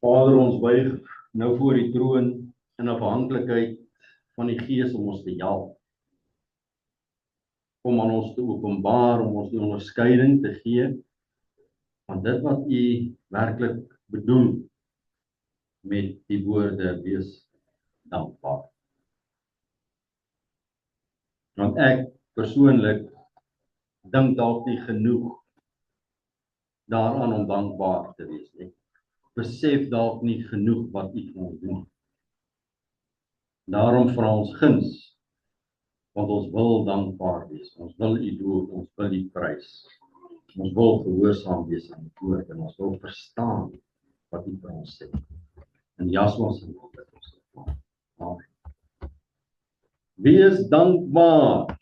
Vader, ons buig nou voor die troon in afhanklikheid van die Gees om ons te help. Om aan ons te openbaar, om ons die onderskeiding te gee van dit wat U werklik bedoel met die woorde wees dankbaar. Want ek persoonlik dink dalk nie genoeg daaraan om dankbaar te wees nie. Besef dalk nie genoeg wat U vir ons doen. Daarom vra ons guns, want ons wil dankbaar wees. Ons wil U loof, ons wil U prys. Ons wil gehoorsaam wees aan die woord en ons wil verstaan wat U vir ons sê. In Yeshua se naam bid ons dit. Amen. Wees dankbaar.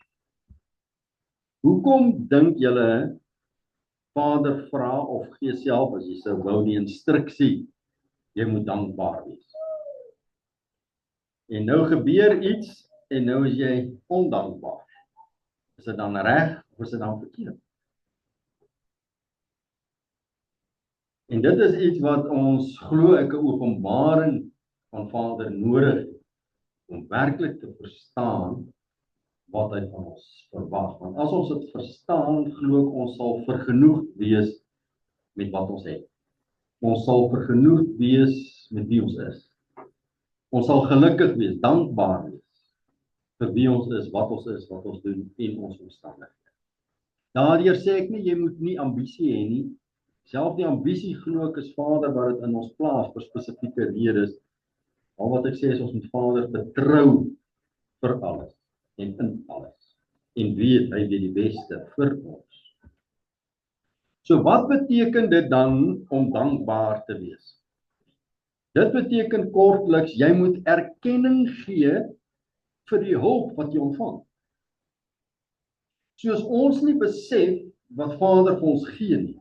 Hoekom dink julle Vader vra of gee self as jy sou wou die instruksie, jy moet dankbaar wees. En nou gebeur iets en nou is jy ondankbaar. Is dit dan reg of is dit dan verkeerd? En dit is iets wat ons glo 'n openbaring van Vader nodig het om werklik te verstaan wat hy van ons verwag. Want as ons dit verstaan, glo ek ons sal vergenoegd wees met wat ons het. Ons sal vergenoegd wees met wie ons is. Ons sal gelukkig wees, dankbaar wees vir wie ons is, wat ons doen en ons omstandighede. Daardeur sê ek nie, jy moet nie ambisie hê nie. Self die ambisie glo ek is Vader wat dit in ons plaas vir spesifieke redes. Al wat ek sê is ons moet Vader vertrou vir alles en in alles. En weet hy weet die beste vir ons. So wat beteken dit dan om dankbaar te wees? Dit beteken kortliks, jy moet erkenning gee vir die hulp wat jy ontvang. Soos ons nie besef wat Vader vir ons gee nie.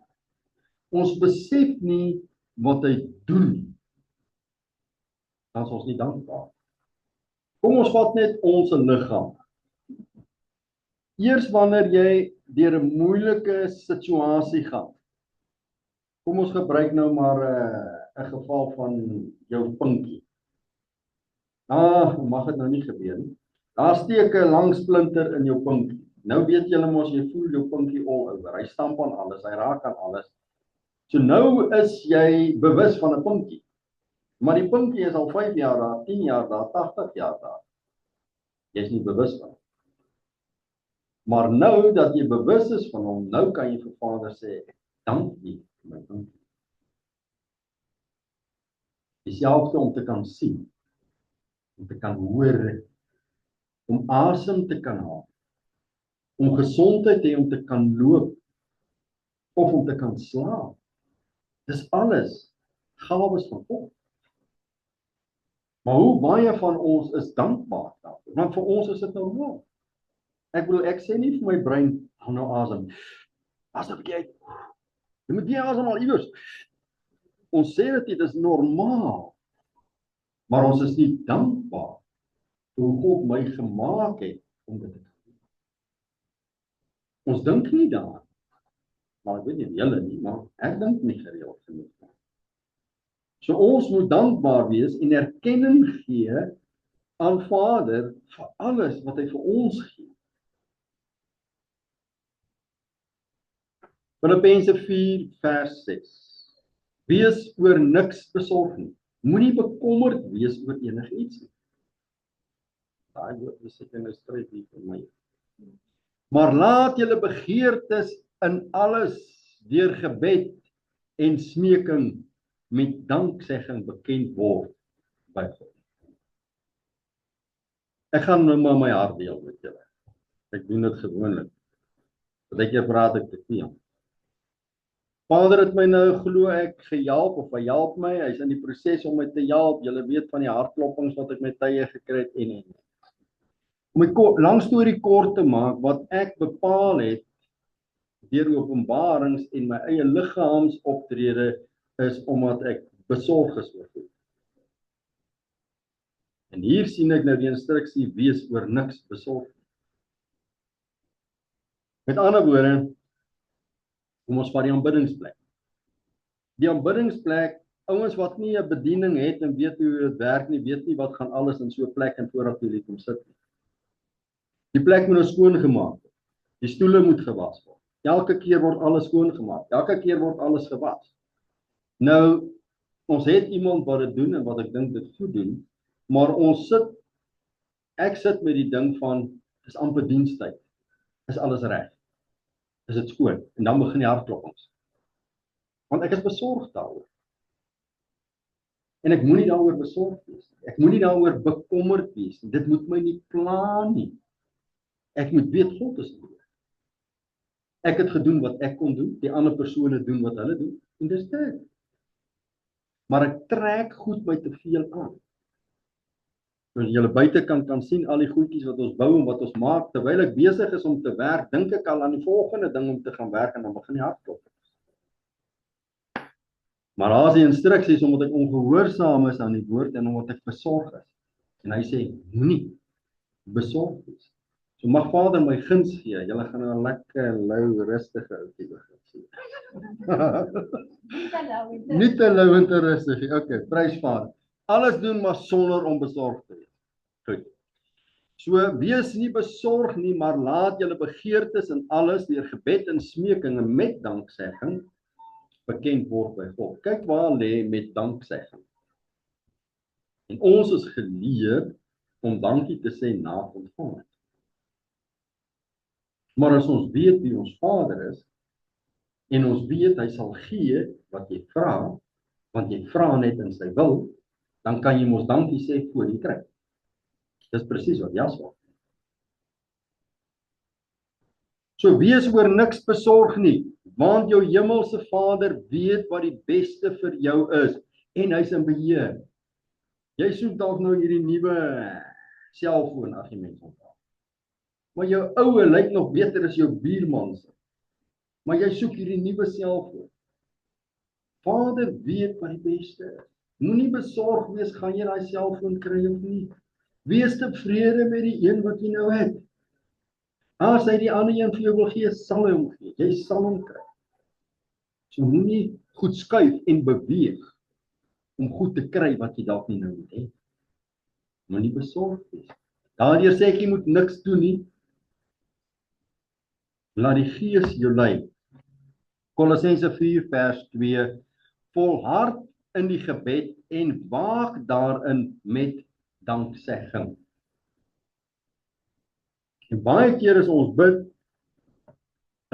Ons besef nie wat hy doen nie. Dan is ons nie dankbaar. Kom ons vat net ons liggaam. Eers wanneer jy deur 'n moeilike situasie gaan. Kom ons gebruik nou maar 'n geval van jou pinkie. Mag dit nou nie gebeur nie. Daar steek 'n lang splinter in jou pinkie. Nou weet julle mos, jy voel jou pinkie all over. Hy stamp aan alles, hy raak aan alles. So nou is jy bewus van 'n pinkie. Maar die pinkie is al 5 jaar daar, 10 jaar daar, 80 jaar daar. Jy is nie bewus van hom. Maar nou dat jy bewus is van hom, nou kan jy vir Vader sê, dank U vir my pinkie. Dieselfde om te kan sien, om te kan hoor, om asem te kan haal, om gesondheid te hê om te kan loop, of om te kan slaap. Dis alles gawes van God. Maar hoe baie van ons is dankbaar daarvoor? Want vir ons is dit normaal. Ek bedoel, ek sê nie vir my brein, hou nou asem. Asem jy. Jy moet nie asem al iewers. Ons sê dit is normaal. Maar ons is nie dankbaar vir hoe God my gemaak het om dit te doen. Ons dink nie daaraan. Maar ek weet nie julle nie, maar ek dink nie gereeld genoeg. So ons moet dankbaar wees en erkenning gee aan Vader vir alles wat hy vir ons gee. Filippense 4 vers 6. Wees oor niks besorg nie. Moenie bekommerd wees oor enigiets nie. Daai woord is seker 'n stryd hier vir my. Maar laat julle begeertes in alles deur gebed en smeking met danksegging bekend word by God. Ek gaan nou maar my hart deel met julle. Ek doen dit gewoonlik. Partykeer praat ek te veel. Vader het my nou glo ek gehelp of hy help my. Hy's in die proses om my te help. Julle weet van die hartkloppings wat ek met tye gekry het en. Om 'n lang storie kort te maak, wat ek bepaal het deur openbarings en my eie liggaamsoptrede is omdat ek besorg is oor goed. En hier sien ek nou die instruksie, wees oor niks besorg. Met ander woorde, kom ons vat die aanbiddingsplek. Die aanbiddingsplek ouens wat nie 'n bediening het en weet hoe dit werk nie, weet nie wat gaan alles in so 'n plek en voordat jy kom sit nie. Die plek moet nou skoon gemaak word. Die stoele moet gewas word. Elke keer word alles skoon gemaak. Elke keer word alles gewas. Nou, ons het iemand wat dit doen en wat ek dink dit goed doen, maar ek sit met die ding van, is amper dienstyd. Is alles reg? Is dit skoon? En dan begin die hartklopings. Want ek is besorg daaroor. En ek moenie daaroor besorg wees nie. Ek moenie daaroor bekommerd wees nie. Dit moet my nie pla nie. Ek moet weet God is hier. Ek het gedoen wat ek kon doen, die ander persone doen wat hulle doen, en dis dit. Maar ek trek goed my te veel aan. As jy buitekant kan sien al die goedjies wat ons bou en wat ons maak, terwyl ek besig is om te werk, dink ek al aan die volgende ding om te gaan werk en dan begin die hartklop. Maar daar is die instruksies omdat ek ongehoorsaam is aan die woord en omdat ek besorg is. En hy sê, moenie besorg wees. So mag Vader my guns gee, julle gaan nou 'n lekker, lou, rustige ouetjie begin sien. Nie te lou en te rustig, okay, prys Vader. Alles doen maar sonder om besorg te wees. Goed. So, wees nie besorg nie, maar laat julle begeertes in alles deur gebed en smeking en met danksegging bekend word by God. Kyk waar lê met danksegging. En ons is geleer om dankie te sê na ontvang. Maar as ons weet wie ons Vader is, en ons weet hy sal gee wat jy vra, want jy vra net in sy wil, dan kan jy mos dankie sê voor jy kry. Dis presies wat Jasper. So wees oor niks besorg nie, want jou hemelse Vader weet wat die beste vir jou is, en hy's in beheer. Jy soek dalk nou hierdie nuwe selfoon argument onthou. Maar jou oue lyk nog beter as jou buurman se. Maar jy soek hierdie nuwe selfoon. Vader weet wat die beste is. Moenie besorg wees, gaan jy daai selfoon kry of nie. Wees tevrede met die een wat jy nou het. As hy die ander een vir jou wil gee, sal hy hom gee. Jy sal hom kry. So moenie goed skuif en beweeg om goed te kry wat jy dalk nie nou het hê. Moenie besorg wees. Daardeur sê ek jy moet niks doen nie. Laat die Gees jou lei. Kolossense 4 vers 2. Volhard in die gebed en waak daarin met danksegging. En baie keer as ons bid,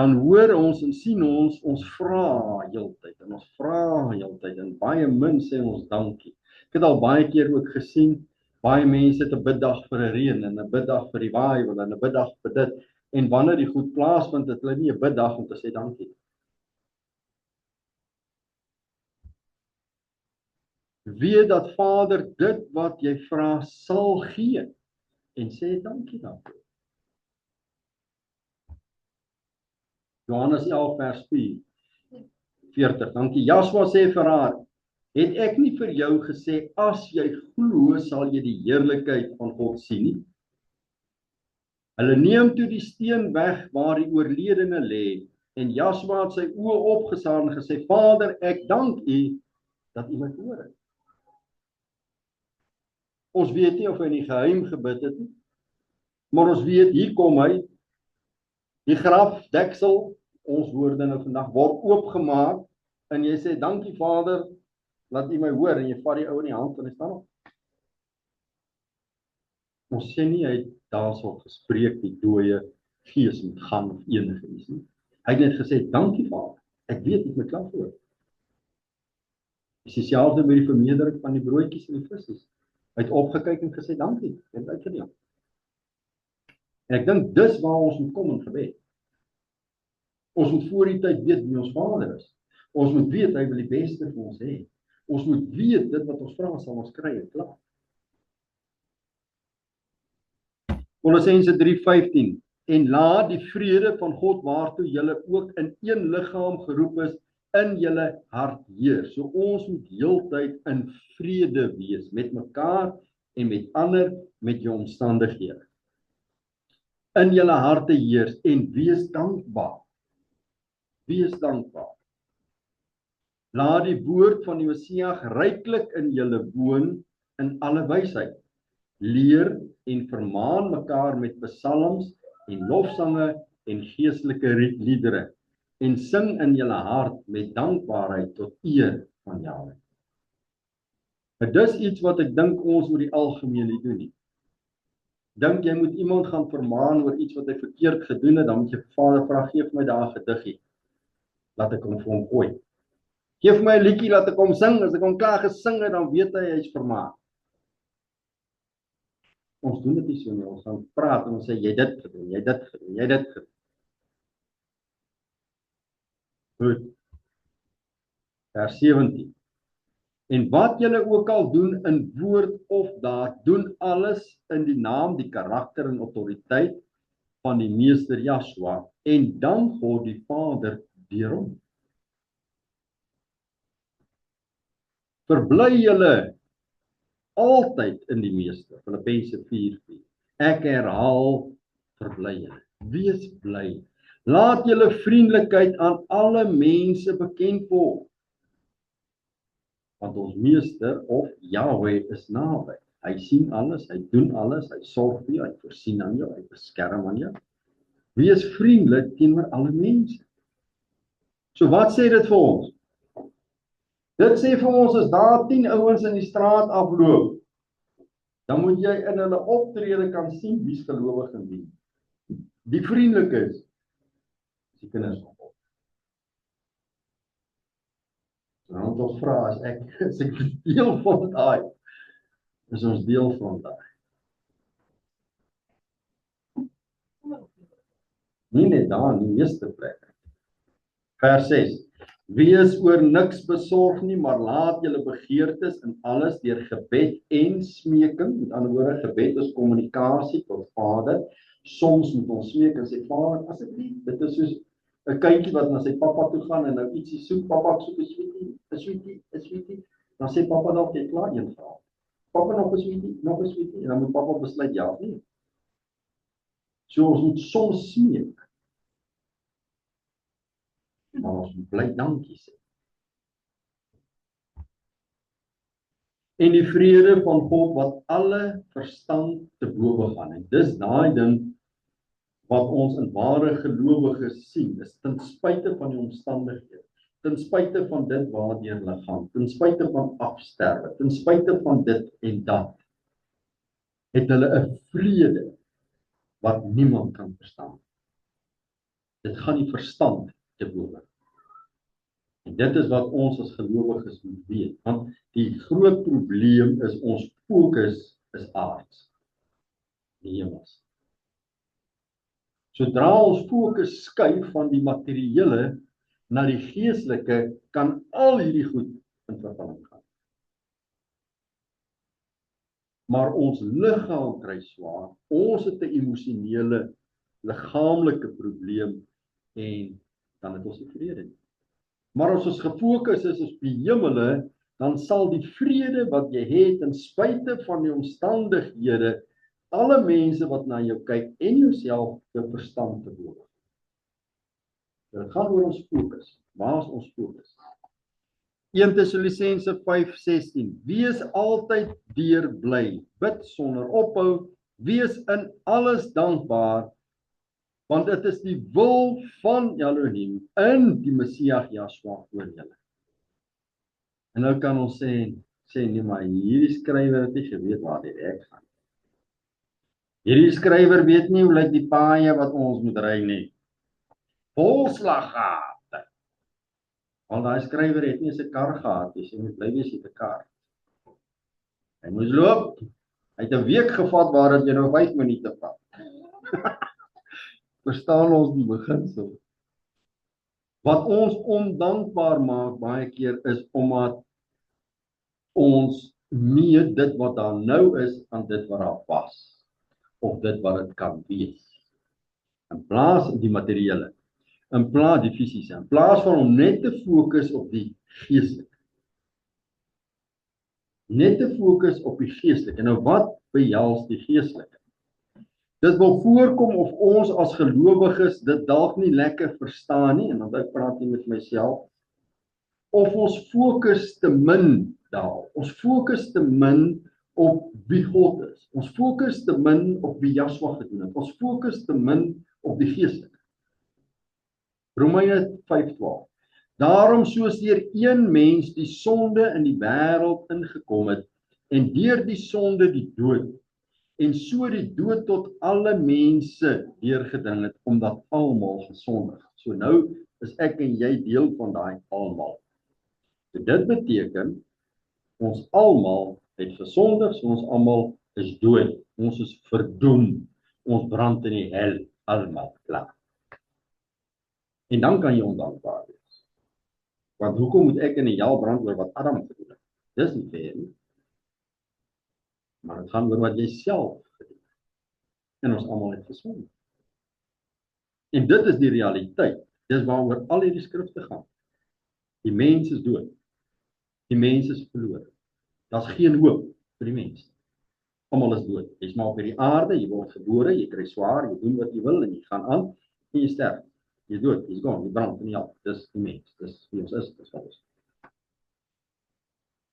dan hoor ons en sien ons vra heeltyd en ons vra heeltyd en baie min sê ons dankie. Ek het al baie keer ook gesien, baie mense het 'n biddag vir 'n reën en 'n biddag vir die waai en 'n biddag vir dit. En wanneer die goed plaasvind, het hulle nie 'n biddag om te sê dankie. Weet dat Vader dit wat jy vra sal gee en sê dankie daarvoor. Johannes 11 vers 40. Dankie. Jaswa sê vir haar, het ek nie vir jou gesê as jy glo sal jy die heerlikheid van God sien nie? Hulle neem toe die steen weg waar die oorledene lê en Jaswa het sy oë opgeslaan en gesê, Vader, ek dank U dat U my hoor het. Ons weet nie of hy in die geheim gebid het nie, maar ons weet, hier kom hy, die grafdeksel, ons woorde nou vandag, word oopgemaak, en jy sê, dankie Vader, laat U my hoor, en jy vat die ou in die hand, en hy staan op. Ons sê nie, hy het daarso gespreek, die dooie gees moet gaan, of enige iets nie. Hy het net gesê, dankie Vader, ek weet, ek my klaar voor. Dis dieselfde met die vermeerdering van die broodjies en die visse. Hy het opgekyk en gesê, dankie, jy het uitgeneem. En ek dink, dis waar ons moet kom in gebed. Ons moet voor die tyd weet wie ons Vader is. Ons moet weet, hy wil die beste vir ons hê. Ons moet weet, dit wat ons vra, sal ons kry, en klaar. Kolossense 3:15. En laat die vrede van God waartoe julle ook in een liggaam geroep is, in julle hart heers. So ons moet heeltyd in vrede wees met mekaar en met ander, met jou omstandighede. In julle harte heers en wees dankbaar. Wees dankbaar. Laat die woord van die Messias ryklik in julle woon in alle wysheid. Leer en vermaan mekaar met psalms en lofsange en geestelike liedere en sing in julle hart met dankbaarheid tot eer van Jahwe. Dit is iets wat ek dink ons oor die algemeen nie doen nie. Dink jy moet iemand gaan vermaan oor iets wat hy verkeerd gedoen het, dan moet jy Vader vra, gee vir my daar 'n gediggie. Laat ek hom vir hom gooi. Gee vir my 'n liedjie, laat ek hom sing. As ek hom klaar gesing het, dan weet hy's vermaan. Ons doen dit nie so nie. Ons gaan praat en ons sê jy dit gedoen, jy dit gedoen, jy dit gedoen. Goed. Vers 17. En wat julle ook al doen in woord of daad, doen alles in die naam, die karakter en autoriteit van die meester Joshua en dan God die Vader deur hom. Verbly julle altyd in die meester. Filippense 4:4. Ek herhaal, verbly julle. Wees bly. Laat julle vriendelikheid aan alle mense bekend word. Want ons meester of Jahwe is naby. Hy sien alles, hy doen alles, hy sorg vir jou, hy voorsien aan jou, hy beskerm aan jou. Wees vriendelik teenoor alle mense. So wat sê dit vir ons? Dit sê vir ons, as daar 10 ouens in die straat afloop, dan moet jy in hulle optrede kan sien wie's gelowig en wie. Die vriendelik is die kinders van God. Nou ons vra, as ek deel van daai, is ons deel van daai. Nie net daar, in die meeste plekke. Vers 6. Wees oor niks besorg nie, maar laat julle begeertes in alles deur gebed en smeking. Met ander woorde, gebed is kommunikasie tot Vader. Soms moet ons smeek en sê, Vader, asseblief, dit is soos 'n kindjie wat na sy pappa toe gaan en nou ietsie soek, pappa soek 'n sweetie. Dan sê pappa dalk jy klaar een vra. Pappa nog 'n sweetie, en dan moet pappa besluit ja of nee. So ons moet soms smeek. Maar ons moet bly dankie sê. En die vrede van God wat alle verstand te bowe gaan. En dis daai ding wat ons in ware gelowiges sien, is ten spyte van die omstandighede, ten spyte van dit waardeur hulle gaan, ten spyte van afsterwe, ten spyte van dit en dat, het hulle 'n vrede wat niemand kan verstaan. Dit gaan die verstand te bowe. En dit is wat ons as gelowiges moet weet, want die groot probleem is ons fokus is aards, die hemels. Sodra ons fokus skuif van die materiële na die geestelike, kan al hierdie goed in vervulling gaan. Maar ons liggaam kry swaar, ons het 'n emosionele, liggaamlike probleem en dan het ons nie vrede nie. Maar as ons gefokus is op die hemele, dan sal die vrede wat jy het ten spyte van die omstandighede, alle mense wat na jou kyk en jouself jou verstand te bowe. Dit gaan oor ons fokus. Waar is ons fokus? 1 Tessalonisense 5:16. Wees altyd deurbly, bid sonder ophou, wees in alles dankbaar, want dit is die wil van Elohim in die Messias Joshua oor julle. En nou kan ons sê nee, maar hierdie skrywer het nie geweet waar dit ek gaan. Hierdie skrywer weet nie hoe lyk die paaie wat ons moet ry nie. Vol slaggate. Want daai skrywer het nie 'n kar gehad nie, sy moet bly wees met 'n kar. Hy moes loop. Hy het 'n week gevat waar dit jy nou 5 minute vat. Verstaan ons die beginsel? Wat ons ondankbaar maak baie keer is omdat ons meet dit wat daar nou is aan dit wat daar was, of dit wat dit kan wees. In plaas die materiële, in plaas die fisiese, in plaas van om net te fokus op die geestelike. Net te fokus op die geestelike. En nou wat behels die geestelike? Dit wil voorkom of ons as gelowiges dit dalk nie lekker verstaan nie, en dan ek praat nie met myself. of ons fokus te min daarop. Ons fokus te min op wie God is. Ons fokus te min op wie Joshua gedoen het. Ons fokus te min op die geestelike. Romeine 5:12. Daarom soos deur een mens die sonde in die wêreld ingekom het, en deur die sonde die dood, en so die dood tot alle mense deurgedring het, omdat almal gesondig het. So nou is ek en jy deel van daai almal. So dit beteken, ons almal het gesondig, so ons almal is dood. Ons is verdoem. Ons brand in die hel, almal klaar. En dan kan jy ondankbaar wees. Want hoekom moet ek in die hel brand oor wat Adam gedoen het? Dis nie fair nie. Maar dit gaan oor wat jy self gedoen het. En ons almal het gesondig. En dit is die realiteit. Dis waaroor al hierdie skrifte gaan. Die mens is dood. Die mens is verlore. Daar's geen hoop vir die mens. Almal is dood. Jy's maar op hierdie aarde, jy word gebore, jy kry swaar, jy doen wat jy wil en jy gaan aan en jy sterf. Jy dood, jy's gone, jy brand in die hel. Dis die mens, dis wie ons is, dis wat ons.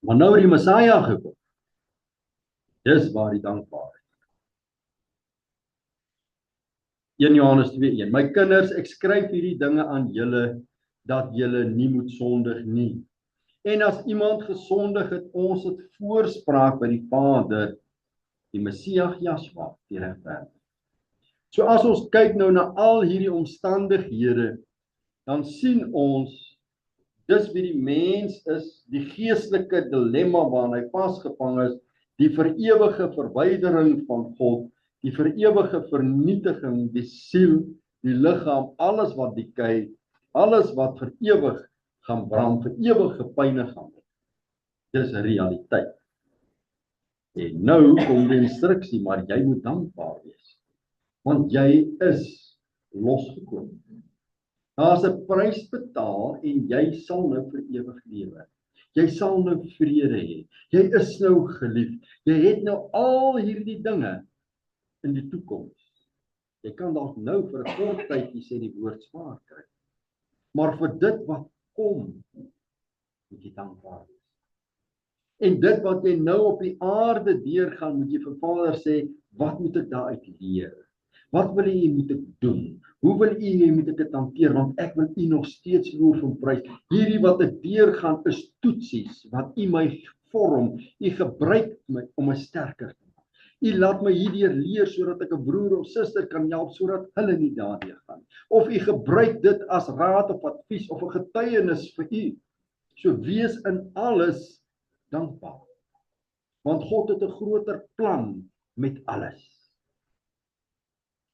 Maar nou het die Messiah gekom. Dis waar die dankbaarheid. 1 Johannes 2:1. My kinders, ek skryf hierdie dinge aan julle, dat julle nie moet sondig nie. En as iemand gesondig het, ons het voorspraak by die Vader, die Messias Joshua, die regverdige. So as ons kyk nou na al hierdie omstandighede, dan sien ons, dis wie die mens is, die geestelike dilemma waarin hy vasgevang is, die vir ewige verwydering van God, die vir ewige vernietiging, die siel, die liggaam, alles wat dekei, alles wat vir ewig gaan brand, vir ewige pyne gaan word. Dis 'n realiteit. En nou kom die instruksie, maar jy moet dankbaar wees. Want jy is losgekom. Daar's 'n prys betaal en jy sal nou vir ewig lewe. Jy sal nou vrede hê. Jy is nou geliefd. Jy het nou al hierdie dinge in die toekoms. Jy kan dalk nou vir 'n kort tydjie sê die woord swaar kry. Maar vir dit wat kom, moet jy dankbaar wees. En dit wat jy nou op die aarde deurgaan, moet jy vir Vader sê, wat moet ek daaruit leer? Wat wil jy moet ek doen? Hoe wil jy moet ek dit hanteer? Want ek wil u nog steeds loof en prys. Hierdie wat ek deurgaan is toetsies, wat u my vorm. U gebruik my om my sterker te maak. U laat my hierdeur leer, sodat ek 'n broer of suster kan help, sodat hulle nie daardeur gaan. Of u gebruik dit as raad of advies, of 'n getuienis vir u. So wees in alles dankbaar. Want God het 'n groter plan met alles.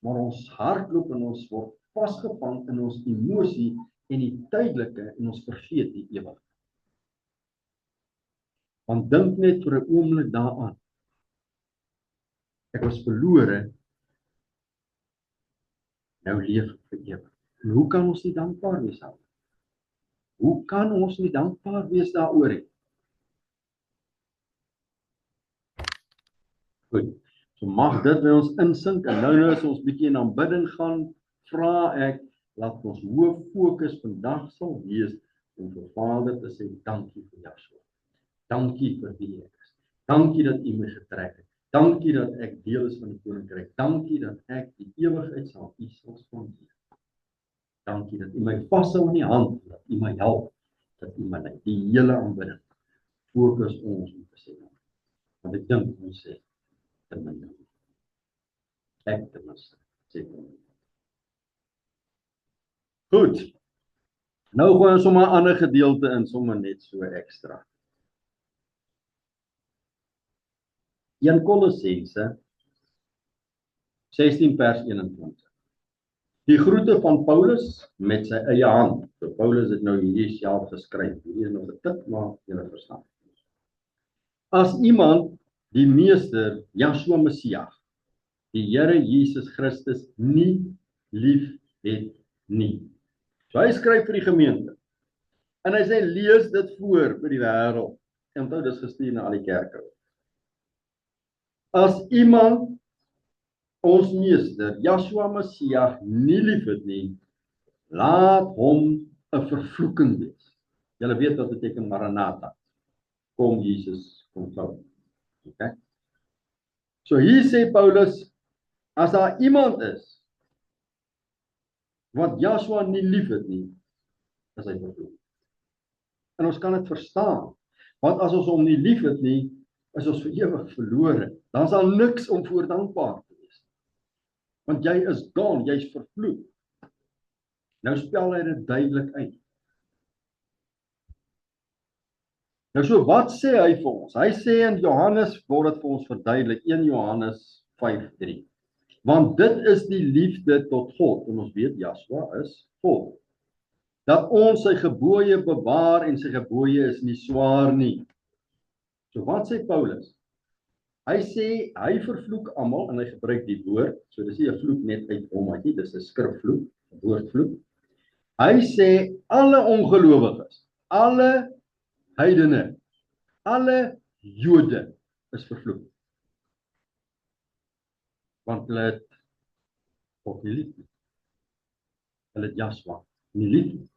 Maar ons hardloop en ons word vasgevang in ons emosie en die tydelike en ons vergeet die ewige. Want dink net vir 'n oomblik daaraan. Ek was verlore, nou leef ek vir ewig. En hoe kan ons nie dankbaar wees daaroor? Hoe kan ons nie dankbaar wees daaroor nie? Goed. So mag dit by ons insink en nou as ons bietjie in aanbidding gaan, vra ek, laat ons hoof fokus vandag sal wees om vir Vader te sê, dankie vir Joshua. Dankie vir wie ek is. Dankie dat u my getrek het. Dankie dat ek deel is van die koninkryk. Dankie dat ek die ewigheid sal u sal spandeer. Dankie dat u my vashou in die hand, dat u my help, dat u my lei. Die hele aanbidding fokus ons om te sê. Want ek dink ons sê te min. Ek te mis sê. Goed. Nou gaan ons sommer 'n ander gedeelte in, sommer net so ekstra. 1 Kolossense 16 vers 21. Die groete van Paulus met sy eie hand. So Paulus het nou hierdie self geskryf. Hierdie is nog 'n tik, maar julle verstaan. As iemand die meester Joshua Messias, die Here Jesus Christus nie lief het nie. So hy skryf vir die gemeente. En hy sê lees dit voor vir die wêreld. En onthou dis gestuur na al die kerke. As iemand ons meester Joshua Messias nie lief het nie, laat hom 'n vervloeking wees. Julle weet wat beteken Maranatha. Kom Jesus, kom gou. Okay? So hier sê Paulus, as daar iemand is wat Joshua nie lief het nie, is hy vervloek. En ons kan dit verstaan, want as ons hom nie lief het nie, is ons vir ewig verlore. Dan is daar niks om voor dankbaar te wees. Want jy is gone, jy is vervloek. Nou spel hy dit duidelik uit. Nou so, wat sê hy vir ons? Hy sê in Johannes, word dit vir ons verduidelik, 1 Johannes 5:3. Want dit is die liefde tot God, en ons weet Joshua is God. Dat ons sy gebooie bewaar en sy gebooie is nie swaar nie. So wat sê Paulus? Hy sê, hy vervloek almal, en hy gebruik die woord, so dis nie 'n vloek net uit hom uit nie, dis 'n skrifvloek, 'n woordvloek. Hy sê, alle ongelowiges, alle heidene, alle Jode is vervloek. Want hulle het God nie lief nie. Hulle het Joshua nie lief nie.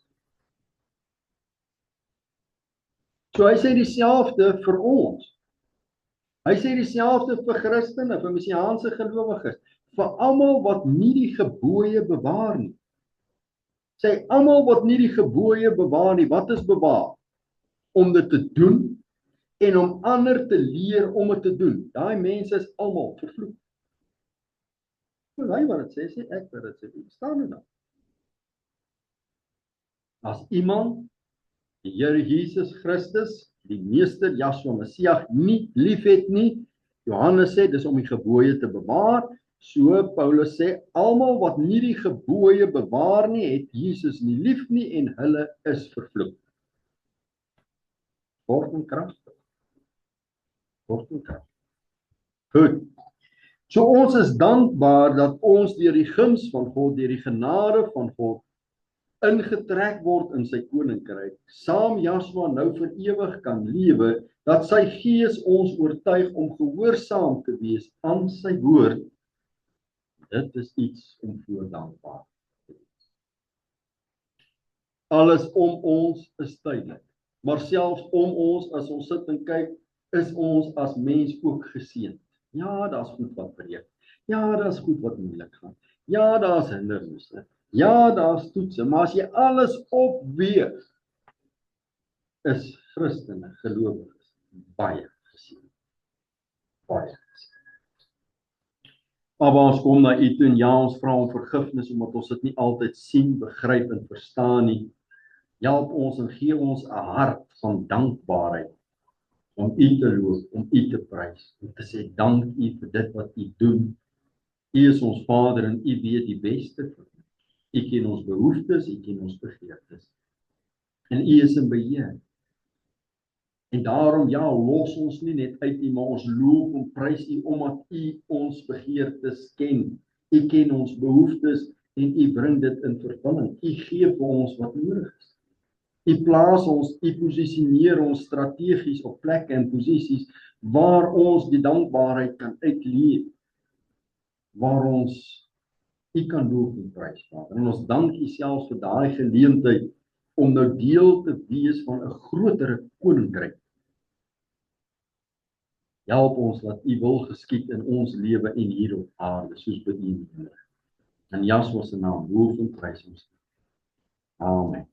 So hy sê dieselfde vir ons. Hy sê dieselfde vir Christene, vir messiaanse gelowiges, vir almal wat nie die gebooie bewaar nie. Sê almal wat nie die gebooie bewaar nie, wat is bewaar? Om dit te doen en om ander te leer om dit te doen. Daai mense is almal vervloek. Hy wat dit sê ek wat dit sê. Staan dit dan? As iemand die Here Jesus Christus, die meester Joshua Messias nie liefhet nie, Johannes sê dis om die gebooie te bewaar. So Paulus sê almal wat nie die gebooie bewaar nie, het Jesus nie lief nie en hulle is vervloek. Word en kragtig. Word en kragtig. Goed. So ons is dankbaar dat ons deur die guns van God, deur die genade van God ingetrek word in sy koninkryk, saam Joshua nou vir ewig kan lewe, dat sy gees ons oortuig om gehoorsaam te wees aan sy woord. Dit is iets om voor dankbaar te wees. Alles om ons is tydelik, maar selfs om ons, as ons sit en kyk, is ons as mens ook geseënd. Ja, daar's goed wat breek. Ja, daar's goed wat moeilik gaan. Ja, daar's hindernisse. Ja, daar's toetse, maar as jy alles opweeg, is Christene, gelowiges, baie geseënd. Baie geseënd. Maar ons kom na U toe en ja, ons vra om vergifnis omdat ons dit nie altyd sien, begryp en verstaan nie. Help ons en gee ons 'n hart van dankbaarheid om U te loof, om U te prys, om te sê dank U vir dit wat U doen. U is ons Vader en U weet die beste vir ons. U ken ons behoeftes, U ken ons begeertes. En U is in beheer. En daarom ja, los ons nie net uit nie, maar ons loof en prys U omdat U ons begeertes ken. U ken ons behoeftes en U bring dit in vervulling. U gee vir ons wat nodig is. U plaas ons, U posisioneer ons strategies op plekke en posisies waar ons die dankbaarheid kan uitleef. Waar ons U kan loof en prys, Vader. En ons dank U selfs vir daai geleentheid om nou deel te wees van 'n groter koninkryk. Help ons dat U wil geskied in ons lewe en hier op aarde, soos by U. In Joshua se naam, loof en prys ons. Amen.